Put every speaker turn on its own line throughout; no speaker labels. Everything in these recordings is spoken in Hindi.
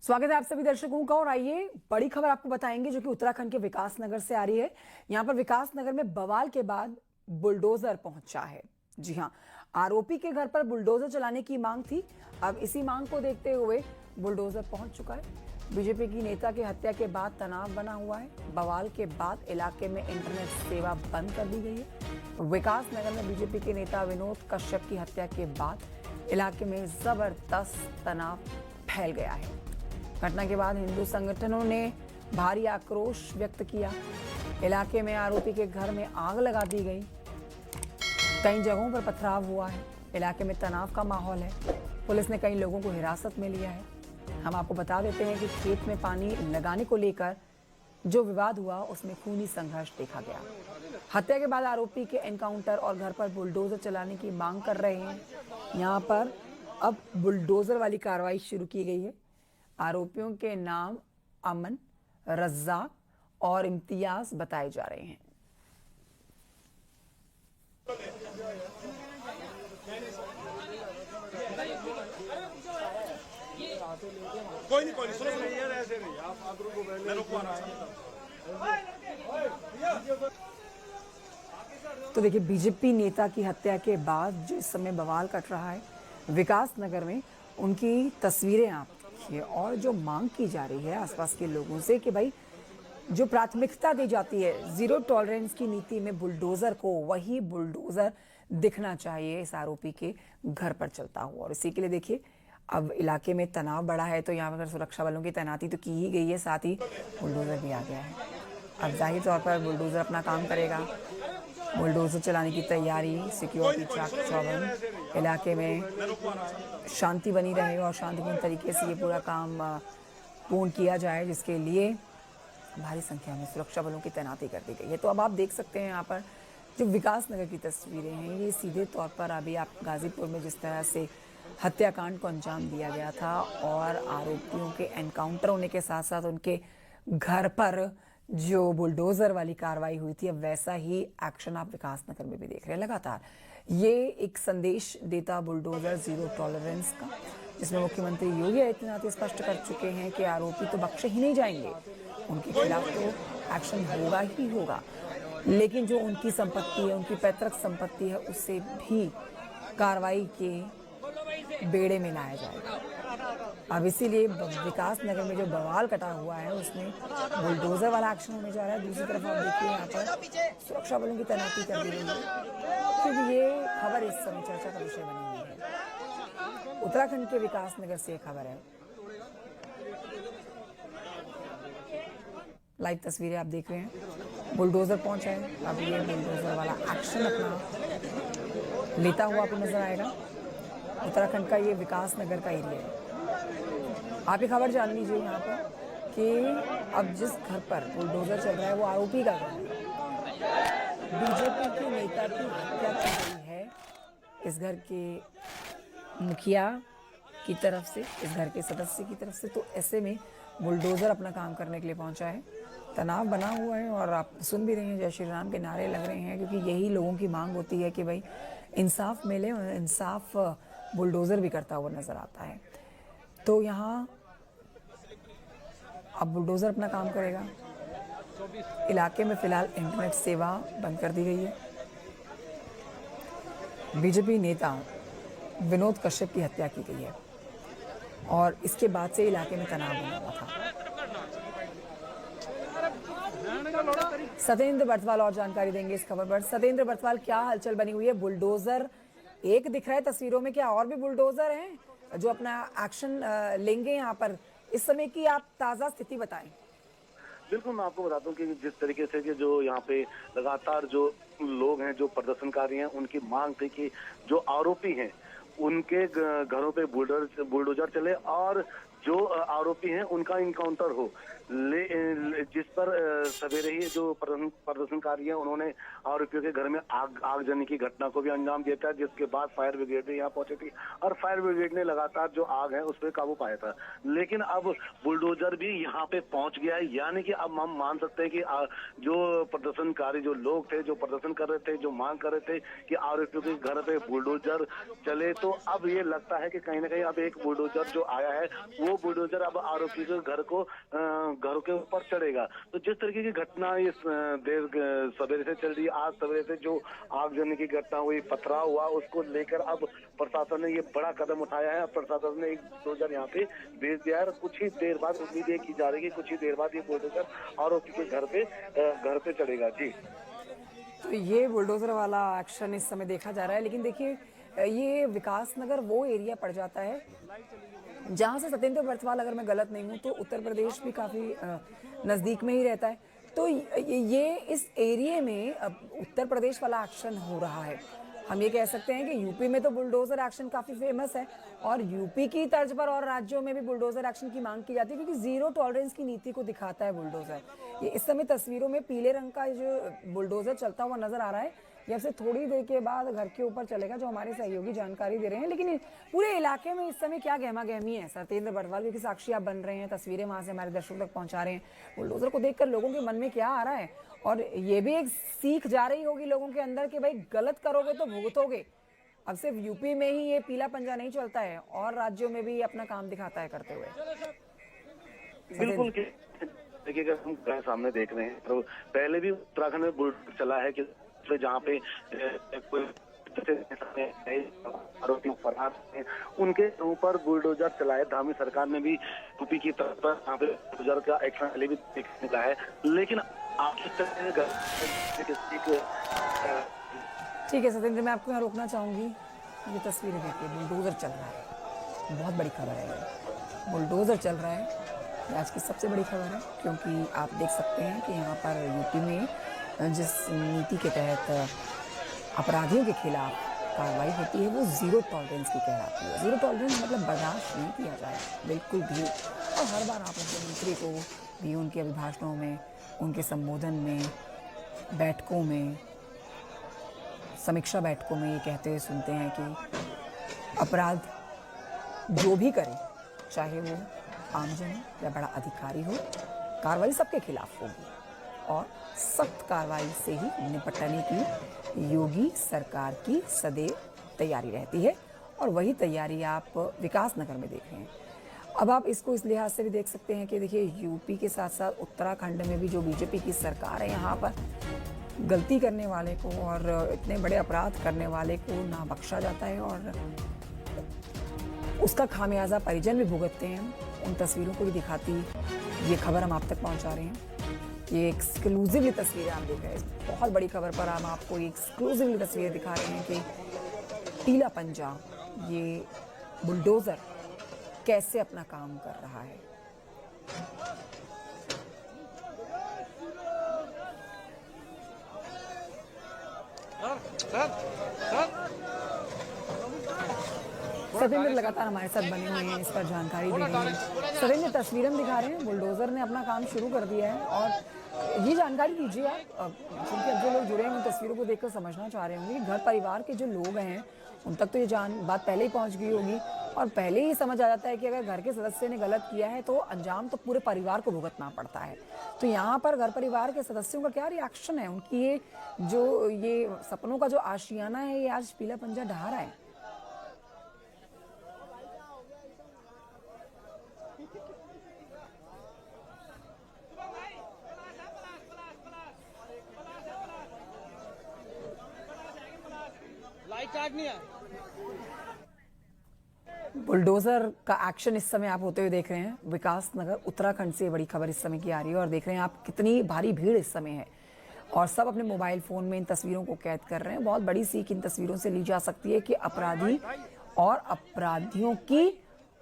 स्वागत है आप सभी दर्शकों का। और आइए बड़ी खबर आपको बताएंगे जो कि उत्तराखंड के विकास नगर से आ रही है। यहां पर विकास नगर में बवाल के बाद बुलडोजर पहुंचा है। जी हां, आरोपी के घर पर बुलडोजर चलाने की मांग थी। अब इसी मांग को देखते हुए बुलडोजर पहुंच चुका है। बीजेपी की नेता की हत्या के बाद तनाव बना हुआ है। बवाल के बाद इलाके में इंटरनेट सेवा बंद कर दी गई है। विकास नगर में बीजेपी के नेता विनोद कश्यप की हत्या के बाद इलाके में जबरदस्त तनाव फैल गया है। घटना के बाद हिंदू संगठनों ने भारी आक्रोश व्यक्त किया। इलाके में आरोपी के घर में आग लगा दी गई। कई जगहों पर पथराव हुआ है। इलाके में तनाव का माहौल है। पुलिस ने कई लोगों को हिरासत में लिया है। हम आपको बता देते हैं कि खेत में पानी लगाने को लेकर जो विवाद हुआ उसमें खूनी संघर्ष देखा गया। हत्या के बाद आरोपी के एनकाउंटर और घर पर बुलडोजर चलाने की मांग कर रहे हैं। यहाँ पर अब बुलडोजर वाली कार्रवाई शुरू की गई है। आरोपियों के नाम अमन, रज्जाक और इम्तियाज बताए जा रहे हैं।
कोई नहीं सुनो यार, ऐसे नहीं आप रुको, मैं रुकवा रहा हूं।
तो देखिए, बीजेपी नेता की हत्या के बाद जिस समय बवाल कट रहा है विकास नगर में, उनकी तस्वीरें आप देखिए और जो मांग की जा रही है आसपास के लोगों से कि भाई जो प्राथमिकता दी जाती है जीरो टॉलरेंस की नीति में बुलडोजर को, वही बुलडोजर दिखना चाहिए इस आरोपी के घर पर चलता हुआ। और इसी के लिए देखिए अब इलाके में तनाव बढ़ा है तो यहाँ पर सुरक्षा बलों की तैनाती तो की ही गई है, साथ ही बुलडोजर भी आ गया है। अब जाहिर तौर पर बुलडोजर अपना काम करेगा। बुलडोजर चलाने की तैयारी, सिक्योरिटी चाक चौबंद, इलाके में शांति बनी रहे और शांतिपूर्ण तरीके से ये पूरा काम पूर्ण किया जाए, जिसके लिए भारी संख्या में सुरक्षा बलों की तैनाती कर दी गई है। तो अब आप देख सकते हैं यहाँ पर जो विकास नगर की तस्वीरें हैं, ये सीधे तौर पर अभी आप गाजीपुर में जिस तरह से हत्याकांड को अंजाम दिया गया था और आरोपियों के एनकाउंटर होने के साथ साथ उनके घर पर जो बुलडोजर वाली कार्रवाई हुई थी, अब वैसा ही एक्शन आप विकास नगर में भी देख रहे हैं लगातार। ये एक संदेश देता बुलडोजर जीरो टॉलरेंस का, जिसमें मुख्यमंत्री योगी आदित्यनाथ स्पष्ट कर चुके हैं कि आरोपी तो बख्शे ही नहीं जाएंगे, उनके खिलाफ तो एक्शन होगा ही होगा। लेकिन जो उनकी संपत्ति है, उनकी पैतृक संपत्ति है, उससे भी कार्रवाई के बेड़े में लाया जाएगा। अब इसीलिए विकास नगर में जो बवाल कटा हुआ है उसमें बुलडोजर वाला एक्शन होने जा रहा है। दूसरी तरफ आप देखिए यहाँ पर सुरक्षा बलों की तैनाती कर दी गई है, क्योंकि ये खबर इस समय चर्चा का विषय बनी हुई है। उत्तराखंड के विकास नगर से ये खबर है। लाइव तस्वीरें आप देख रहे हैं। बुलडोजर पहुंचा है। अब ये बुलडोजर वाला एक्शन अपना लेता हुआ आपको नजर आएगा। उत्तराखंड का ये विकास नगर का एरिया है। आप ये खबर जान लीजिए यहाँ पर कि अब जिस घर पर बुलडोजर चल रहा है वो आरोपी का घर है। बीजेपी के नेता की हत्या की गई है इस घर के मुखिया की तरफ से, इस घर के सदस्य की तरफ से। तो ऐसे में बुलडोजर अपना काम करने के लिए पहुंचा है। तनाव बना हुआ है और आप सुन भी रहे हैं, जय श्री राम के नारे लग रहे हैं, क्योंकि यही लोगों की मांग होती है कि भाई इंसाफ मिले, और इंसाफ बुलडोजर भी करता हुआ नजर आता है। तो यहाँ अब बुलडोजर अपना काम करेगा। इलाके में फिलहाल इंटरनेट सेवा बंद कर दी गई है। बीजेपी नेता विनोद कश्यप की हत्या की गई है और इसके बाद से इलाके में तनाव बना हुआ था। सतेंद्र बर्थवाल और जानकारी देंगे इस खबर पर। सतेंद्र बर्थवाल, क्या हलचल बनी हुई है? बुलडोजर एक दिख रहा है तस्वीरों में, क्या और भी बुलडोजर हैं जो अपना एक्शन लेंगे यहाँ पर? इस समय की आप ताजा स्थिति बताएं।
बिल्कुल, मैं आपको बताता हूँ कि जिस तरीके से कि जो यहाँ पे लगातार जो लोग हैं, जो प्रदर्शनकारी हैं, उनकी मांग थी कि जो आरोपी हैं उनके घरों पे बुलडोजर चले और जो आरोपी हैं उनका इनकाउंटर हो। जिस पर सवेरे ही जो प्रदर्शनकारी हैं उन्होंने आरोपियों के घर में आगजनी की घटना को भी अंजाम दिया था, जिसके बाद फायर ब्रिगेड यहाँ पहुंची थी और फायर ब्रिगेड ने लगातार जो आग है उस पर काबू पाया था। लेकिन अब बुलडोजर भी यहाँ पे पहुंच गया है, यानी कि अब हम मान सकते हैं कि जो प्रदर्शनकारी जो लोग थे, जो प्रदर्शन कर रहे थे, जो मांग कर रहे थे कि आरोपियों के घर पे बुलडोजर चले, तो अब ये लगता है कि कहीं ना कहीं अब एक बुलडोजर जो आया है वो वो बुलडोजर अब आरोपी के घरों के ऊपर चढ़ेगा। तो जिस तरीके की घटना इस देर सवेरे से चल रही है, आज सवेरे से जो आगजनी की घटना हुई, पथराव हुआ, उसको लेकर अब प्रशासन ने ये बड़ा कदम उठाया है। अब प्रशासन ने एक बुलडोजर यहाँ पे भेज दिया है। कुछ ही देर बाद उम्मीद ये की जा रही है, कुछ ही देर बाद ये बुलडोजर आरोपी के घर पे चढ़ेगा। जी,
तो ये बुलडोजर वाला एक्शन इस समय देखा जा रहा है। लेकिन देखिए, ये विकास नगर वो एरिया पड़ जाता है जहां से सत्येंद्र बर्थवाल, अगर मैं गलत नहीं हूं तो उत्तर प्रदेश भी काफी नजदीक में ही रहता है। तो ये इस एरिया में अब उत्तर प्रदेश वाला एक्शन हो रहा है। हम ये कह सकते हैं कि यूपी में तो बुलडोजर एक्शन काफी फेमस है और यूपी की तर्ज पर और राज्यों में भी बुलडोजर एक्शन की मांग की जाती है, क्योंकि जीरो टॉलरेंस की नीति को दिखाता है बुलडोजर। ये इस समय तस्वीरों में पीले रंग का जो बुलडोजर चलता हुआ नजर आ रहा है, ये अब से थोड़ी देर के बाद घर के ऊपर चलेगा, जो हमारे सहयोगी जानकारी दे रहे हैं। लेकिन पूरे इलाके में इस समय क्या गहमा गहमी है, सत्येंद्र बर्थवाल क्योंकि साक्षी आप बन रहे हैं, तस्वीरें वहां से हमारे दर्शकों तक पहुंचा रहे हैं। बुलडोजर को देखकर लोगों के मन में क्या आ रहा है, और ये भी एक सीख जा रही होगी लोगों के अंदर कि भाई गलत करोगे तो भुगतोगे। अब सिर्फ यूपी में ही ये पीला पंजा नहीं चलता है, और राज्यों में भी अपना काम दिखाता है करते हुए।
बिल्कुल। देखिए, अगर हम सामने देख रहे हैं तो पहले भी उत्तराखंड में बुलडोजर चला है कि जहाँ पे कोई आरोपी फरार हैं, उनके ऊपर बुलडोजर चलाए। धामी सरकार ने भी यूपी की तरफ पर यहाँ पे बुलडोजर का एक्शन पहले भी देखने का है। लेकिन
ठीक है सत्येंद्र, मैं आपको यहाँ रोकना चाहूंगी। ये तस्वीरें देखिए, बुलडोजर चल रहा है, बहुत बड़ी खबर है ये। बुलडोजर चल रहा है, ये आज की सबसे बड़ी खबर है, क्योंकि आप देख सकते हैं कि यहाँ पर यूपी में जिस नीति के तहत अपराधियों के खिलाफ कार्रवाई होती है वो जीरो टॉलरेंस की कहलाती है। जीरो टॉलरेंस मतलब बर्दाश्त नहीं किया जाए बिल्कुल भी। और हर बार आप मुख्यमंत्री को भी उनके अभिभाषणों में, उनके संबोधन में, बैठकों में, समीक्षा बैठकों में ये कहते हुए सुनते हैं कि अपराध जो भी करे, चाहे वो आमजन हो या बड़ा अधिकारी हो, कार्रवाई सबके खिलाफ होगी और सख्त कार्रवाई से ही निपटने की योगी सरकार की सदैव तैयारी रहती है। और वही तैयारी आप विकास नगर में देख रहे हैं। अब आप इसको इस लिहाज से भी देख सकते हैं कि देखिए, यूपी के साथ साथ उत्तराखंड में भी जो बीजेपी की सरकार है, यहाँ पर गलती करने वाले को और इतने बड़े अपराध करने वाले को ना बख्शा जाता है और उसका खामियाजा परिजन भी भुगतते हैं। उन तस्वीरों को भी दिखाती ये खबर हम आप तक पहुंचा रहे हैं। ये एक्सक्लूसिवली तस्वीरें आप देख रहे हैं, बहुत बड़ी खबर पर हम आपको ये एक्सक्लूसिवली तस्वीरें दिखा रहे हैं कि पीला पंजा, ये बुलडोजर कैसे अपना काम कर रहा है। सत्येंद्र लगातार हमारे साथ बने हुए हैं, इस पर जानकारी दे रहे हैं। सत्येंद्र, तस्वीरें हम दिखा रहे हैं, बुलडोजर ने अपना काम शुरू कर दिया है और ये जानकारी दीजिए आप, क्योंकि अब जो लोग जुड़े हैं उन तस्वीरों को देखकर समझना चाह रहे होंगे कि घर परिवार के जो लोग हैं उन तक तो ये बात पहले ही पहुंच गई होगी और पहले ही समझ आ जाता है कि अगर घर के सदस्य ने गलत किया है तो अंजाम तो पूरे परिवार को भुगतना पड़ता है। तो यहाँ पर घर परिवार के सदस्यों का क्या रिएक्शन है, उनकी ये सपनों का जो आशियाना है ये आज पीला पंजा ढहा रहा है। बुलडोजर का एक्शन इस समय आप होते हुए देख रहे हैं। विकास नगर उत्तराखंड से बड़ी खबर इस समय की आ रही है और देख रहे हैं आप कितनी भारी भीड़ इस समय है और सब अपने मोबाइल फोन में इन तस्वीरों को कैद कर रहे हैं। बहुत बड़ी सीख इन तस्वीरों से ली जा सकती है कि अपराधी और अपराधियों की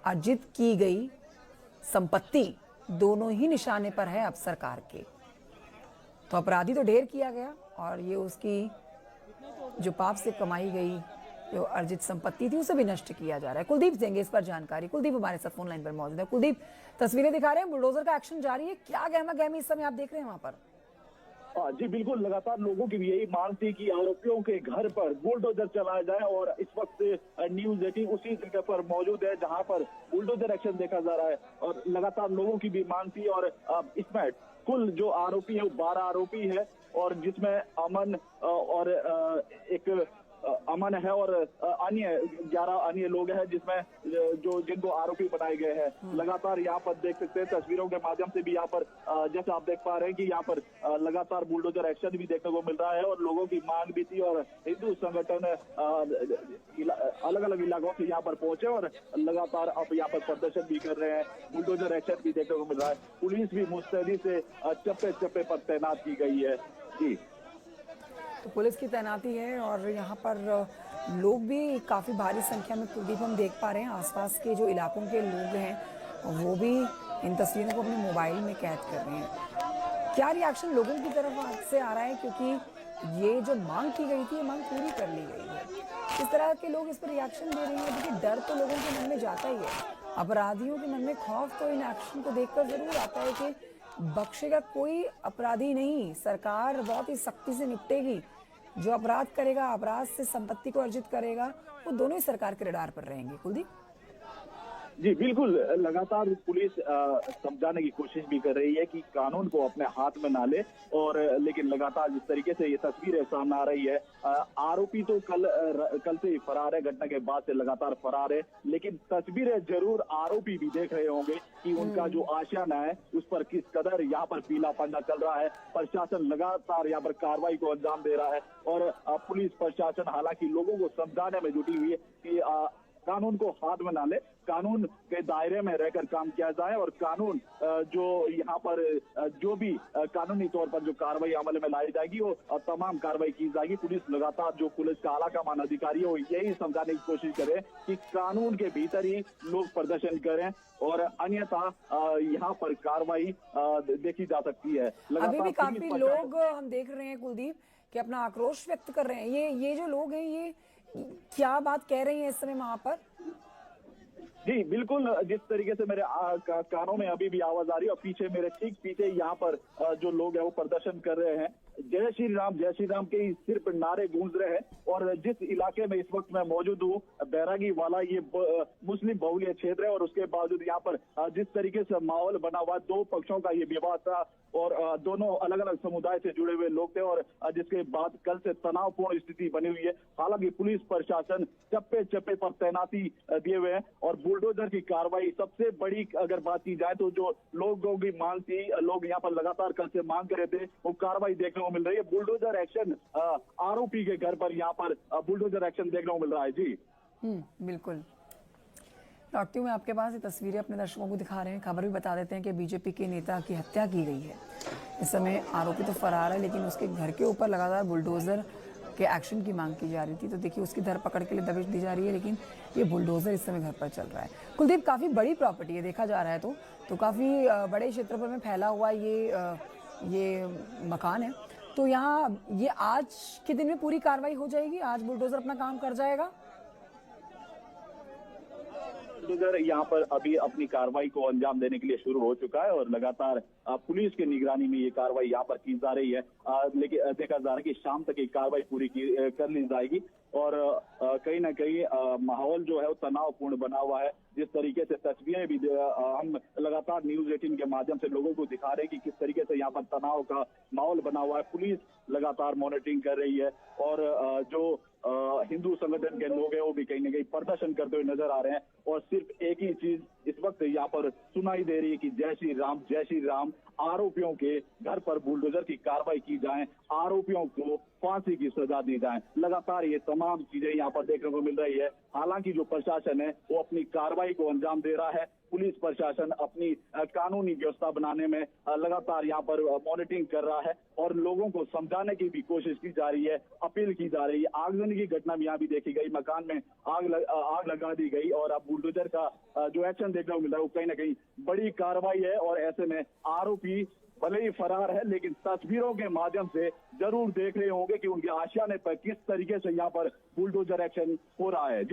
अर्जित की गई संपत्ति दोनों ही निशाने पर है अब सरकार के। तो अपराधी तो ढेर किया गया और ये उसकी जो पाप से कमाई गई जो अर्जित संपत्ति थी उसे भी नष्ट किया जा रहा है। कुलदीप देंगे इस पर जानकारी। कुलदीप हमारे साथ फोन लाइन पर मौजूद है। कुलदीप, तस्वीरें दिखा रहे हैं, बुलडोजर का एक्शन जारी है, क्या गहमा गहमी इस समय आप देख रहे हैं वहां पर?
जी बिल्कुल, लगातार लोगों की भी यही मांग थी कि आरोपियों के घर पर बुलडोजर चलाया जाए और इस वक्त न्यूज़ 18 उसी जगह पर मौजूद है जहां पर बुलडोजर एक्शन देखा जा रहा है और लगातार लोगों की भी मांग थी। और इसमें कुल जो आरोपी है वो 12 आरोपी है और जिसमें अमन और एक अमन है और अन्य 11 अन्य लोग हैं जिसमें जिनको आरोपी बनाए गए हैं। लगातार यहाँ पर देख सकते हैं तस्वीरों के माध्यम से भी यहाँ पर जैसे आप देख पा रहे हैं कि यहाँ पर लगातार बुलडोजर एक्शन भी देखने को मिल रहा है और लोगों की मांग भी थी और हिंदू संगठन अलग अलग इलाकों से यहाँ पर पहुंचे और लगातार अब यहाँ पर प्रदर्शन भी कर रहे हैं। बुलडोजर एक्शन भी देखने को मिल रहा है। पुलिस भी मुस्तैदी से चप्पे चप्पे पर तैनात की गई है। जी,
तो पुलिस की तैनाती है और यहाँ पर लोग भी काफ़ी भारी संख्या में कुलदीप हम देख पा रहे हैं। आसपास के जो इलाकों के लोग हैं वो भी इन तस्वीरों को अपने मोबाइल में कैद कर रहे हैं। क्या रिएक्शन लोगों की तरफ से आ रहा है, क्योंकि ये जो मांग की गई थी ये मांग पूरी कर ली गई है। इस तरह के लोग इस पर रिएक्शन दे रहे हैं। देखिए, डर तो लोगों के मन में जाता ही है। अपराधियों के मन में खौफ तो इन एक्शन को देखकर जरूर आता है कि बख्शेगा कोई अपराधी नहीं, सरकार बहुत ही सख्ती से निपटेगी। जो अपराध करेगा, अपराध से संपत्ति को अर्जित करेगा, वो दोनों ही सरकार के रडार पर रहेंगे। कुलदीप
जी बिल्कुल, लगातार पुलिस समझाने की कोशिश भी कर रही है कि कानून को अपने हाथ में ना ले और लेकिन लगातार जिस तरीके से ये तस्वीरें सामने आ रही है, आरोपी तो कल से ही फरार है, घटना के बाद से लगातार फरार है, लेकिन तस्वीरें जरूर आरोपी भी देख रहे होंगे कि उनका जो आशियाना है उस पर किस कदर यहाँ पर पीला पंजा चल रहा है। प्रशासन लगातार यहाँ पर कार्रवाई को अंजाम दे रहा है और पुलिस प्रशासन हालांकि लोगों को समझाने में जुटी हुई है कि कानून को हाथ में ना ले, कानून के दायरे में रहकर काम किया जाए और कानून जो यहाँ पर जो भी कानूनी तौर पर जो कार्रवाई अमल में लाई जाएगी वो तमाम कार्रवाई की जाएगी। पुलिस लगातार जो पुलिस का आला कमान अधिकारी है वो यही समझाने की कोशिश करे कि कानून के भीतर ही लोग प्रदर्शन करें और अन्यथा यहाँ पर कार्रवाई देखी जा सकती है।
अभी भी काफी लोग हम देख रहे हैं कुलदीप कि अपना आक्रोश व्यक्त कर रहे हैं। ये जो लोग हैं ये क्या बात कह रही हैं इस समय वहां पर?
जी बिल्कुल, जिस तरीके से मेरे कानों में अभी भी आवाज आ रही है और पीछे मेरे ठीक पीछे यहाँ पर जो लोग हैं वो प्रदर्शन कर रहे हैं। जय श्री राम के सिर्फ नारे गूंज रहे हैं और जिस इलाके में इस वक्त मैं मौजूद हूँ, बैरागी वाला ये मुस्लिम बहुल्य क्षेत्र है और उसके बावजूद यहाँ पर जिस तरीके से माहौल बना हुआ, दो पक्षों का ये विवाद था और दोनों अलग अलग समुदाय से जुड़े हुए लोग थे और जिसके बाद कल से तनावपूर्ण स्थिति बनी हुई है। हालांकि पुलिस प्रशासन चप्पे चप्पे पर तैनाती दिए हुए हैं और बुलडोजर की कार्रवाई सबसे बड़ी अगर बात की जाए तो जो लोगों की मांग थी, लोग यहाँ पर लगातार कल से मांग कर रहे थे, वो कार्रवाई देखने को मिल रही है। बुलडोजर एक्शन, आरोपी के घर पर यहाँ पर बुलडोजर एक्शन देखने को मिल रहा है। जी
बिल्कुल, लौटती हूँ मैं आपके पास। ये तस्वीरें अपने दर्शकों को दिखा रहे हैं। खबर भी बता देते हैं कि बीजेपी के नेता की हत्या की गई है। इस समय आरोपी तो फरार है लेकिन उसके घर के ऊपर लगातार बुलडोजर के एक्शन की मांग की जा रही थी। तो देखिए, उसकी धरपकड़ के लिए दबिश दी जा रही है लेकिन ये बुलडोजर इस समय घर पर चल रहा है। कुलदीप, काफ़ी बड़ी प्रॉपर्टी है देखा जा रहा है तो काफ़ी बड़े क्षेत्रफल में फैला हुआ ये मकान है। तो यहाँ ये आज के दिन में पूरी कार्रवाई हो जाएगी? आज बुलडोजर अपना काम कर जाएगा?
बुलडोजर यहाँ पर अभी अपनी कार्रवाई को अंजाम देने के लिए शुरू हो चुका है और लगातार पुलिस की निगरानी में ये कार्रवाई यहाँ पर की जा रही है। लेकिन देखा जा रहा है कि शाम तक ये कार्रवाई पूरी कर ली जाएगी और कहीं ना कहीं माहौल जो है वो तनावपूर्ण बना हुआ है। जिस तरीके से तस्वीरें भी हम लगातार न्यूज़ 18 के माध्यम से लोगों को दिखा रहे हैं कि किस तरीके से यहाँ पर तनाव का माहौल बना हुआ है। पुलिस लगातार मॉनिटरिंग कर रही है और जो हिंदू संगठन के लोग हैं वो भी कहीं ना कहीं प्रदर्शन करते हुए नजर आ रहे हैं और सिर्फ एक ही चीज इस वक्त यहाँ पर सुनाई दे रही है कि जय श्री राम। आरोपियों के घर पर बुलडोजर की कार्रवाई की जाए, आरोपियों को फांसी की सजा दी जाए। लगातार ये तमाम चीजें यहाँ पर देखने को मिल रही है। हालांकि जो प्रशासन है वो अपनी कार्रवाई को अंजाम दे रहा है। पुलिस प्रशासन अपनी कानूनी व्यवस्था बनाने में लगातार यहाँ पर मॉनिटरिंग कर रहा है और लोगों को समझाने की भी कोशिश की जा रही है, अपील की जा रही है। आगजनी की घटना भी यहाँ भी देखी गई, मकान में आग लगा दी गई और अब बुलडोजर का जो एक्शन देखने को मिल रहा है वो कहीं ना कहीं बड़ी कार्रवाई है और ऐसे में आरोपी भले ही फरार है लेकिन तस्वीरों के माध्यम से जरूर देख रहे होंगे कि उनके आशियाने पर किस तरीके से यहाँ पर बुलडोजर एक्शन हो रहा है।